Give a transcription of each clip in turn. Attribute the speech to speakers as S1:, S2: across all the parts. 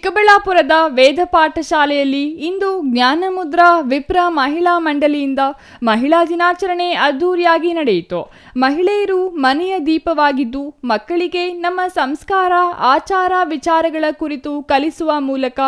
S1: ಚಿಕ್ಕಬಳ್ಳಾಪುರದ ವೇದ ಪಾಠಶಾಲೆಯಲ್ಲಿ ಇಂದು ಜ್ಞಾನಮುದ್ರಾ ವಿಪ್ರ ಮಹಿಳಾ ಮಂಡಳಿಯಿಂದ ಮಹಿಳಾ ದಿನಾಚರಣೆ ಅದ್ದೂರಿಯಾಗಿ ನಡೆಯಿತು. ಮಹಿಳೆಯರು ಮನೆಯ ದೀಪವಾಗಿದ್ದು ಮಕ್ಕಳಿಗೆ ನಮ್ಮ ಸಂಸ್ಕಾರ, ಆಚಾರ, ವಿಚಾರಗಳ ಕುರಿತು ಕಲಿಸುವ ಮೂಲಕ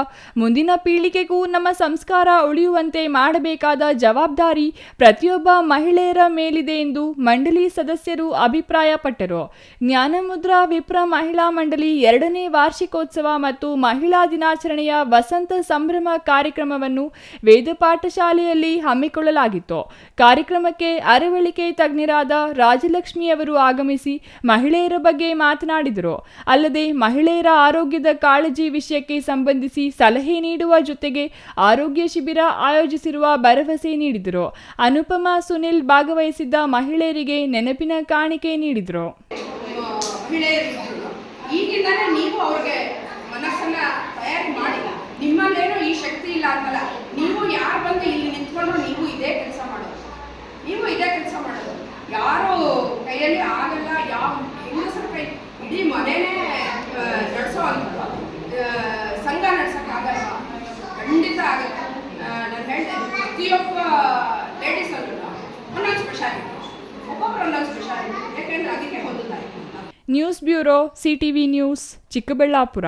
S1: ಮುಂದಿನ ಪೀಳಿಗೆಗೂ ನಮ್ಮ ಸಂಸ್ಕಾರ ಉಳಿಯುವಂತೆ ಮಾಡಬೇಕಾದ ಜವಾಬ್ದಾರಿ ಪ್ರತಿಯೊಬ್ಬ ಮಹಿಳೆಯರ ಮೇಲಿದೆ ಎಂದು ಮಂಡಳಿ ಸದಸ್ಯರು ಅಭಿಪ್ರಾಯಪಟ್ಟರು. ಜ್ಞಾನಮುದ್ರಾ ವಿಪ್ರ ಮಹಿಳಾ ಮಂಡಳಿ 2ನೇ ವಾರ್ಷಿಕೋತ್ಸವ ಮತ್ತು ಮಹಿಳಾ ದಿನಾಚರಣೆಯ ವಸಂತ ಸಂಭ್ರಮ ಕಾರ್ಯಕ್ರಮವನ್ನು ವೇದ ಪಾಠಶಾಲೆಯಲ್ಲಿ ಹಮ್ಮಿಕೊಳ್ಳಲಾಗಿತ್ತು. ಕಾರ್ಯಕ್ರಮಕ್ಕೆ ಅರವಳಿಕೆ ತಜ್ಞರಾದ ರಾಜಲಕ್ಷ್ಮಿಯವರು ಆಗಮಿಸಿ ಮಹಿಳೆಯರ ಬಗ್ಗೆ ಮಾತನಾಡಿದರು. ಅಲ್ಲದೆ ಮಹಿಳೆಯರ ಆರೋಗ್ಯದ ಕಾಳಜಿ ವಿಷಯಕ್ಕೆ ಸಂಬಂಧಿಸಿ ಸಲಹೆ ನೀಡುವ ಜೊತೆಗೆ ಆರೋಗ್ಯ ಶಿಬಿರ ಆಯೋಜಿಸಿರುವ ಭರವಸೆ ನೀಡಿದರು. ಅನುಪಮಾ ಸುನಿಲ್ ಭಾಗವಹಿಸಿದ್ದ ಮಹಿಳೆಯರಿಗೆ ನೆನಪಿನ ಕಾಣಿಕೆ ನೀಡಿದರು.
S2: ಈಗಿಂದಾನೇ ನೀವು ಅವ್ರಿಗೆ ಮನಸ್ಸನ್ನ ತಯಾರಿ ಮಾಡಿ, ನಿಮ್ಮಲ್ಲೇನೋ ಈ ಶಕ್ತಿ ಇಲ್ಲ ಅಂತಲ್ಲ, ನೀವು ಯಾರು ಬಂದು ಇಲ್ಲಿ ನಿಂತ್ಕೊಂಡ್ರು ನೀವು ಇದೇ ಕೆಲಸ ಮಾಡೋದು. ಯಾರು ಕೈಯಲ್ಲಿ ಆಗಲ್ಲ, ಯಾವ ಹೆಂಗಸರ ಕೈ ಇಡೀ ಮನೇನೇ ನಡೆಸೋ ಅಂತ ಸಂಘ ನಡೆಸೋಕ್ಕಾಗಲ್ಲ, ಖಂಡಿತ ಆಗುತ್ತೆ. ನಾನು ಹೇಳ್ತೇನೆ, ಪ್ರತಿಯೊಬ್ಬ ಲೇಡೀಸ್ ಅಲ್ಲೂ ಒಂದೊಂದು ಸ್ಪೆಷಾಲಿಟಿ, ಒಬ್ಬೊಬ್ಬರು ಒಂದೊಂದು ಸ್ಪೆಷಾಲಿಟಿ, ಯಾಕೆಂದ್ರೆ ಅದಕ್ಕೆ ಹೊಂದುತ್ತಾರೆ.
S1: News bureau, CTV news, Chikkaballapur.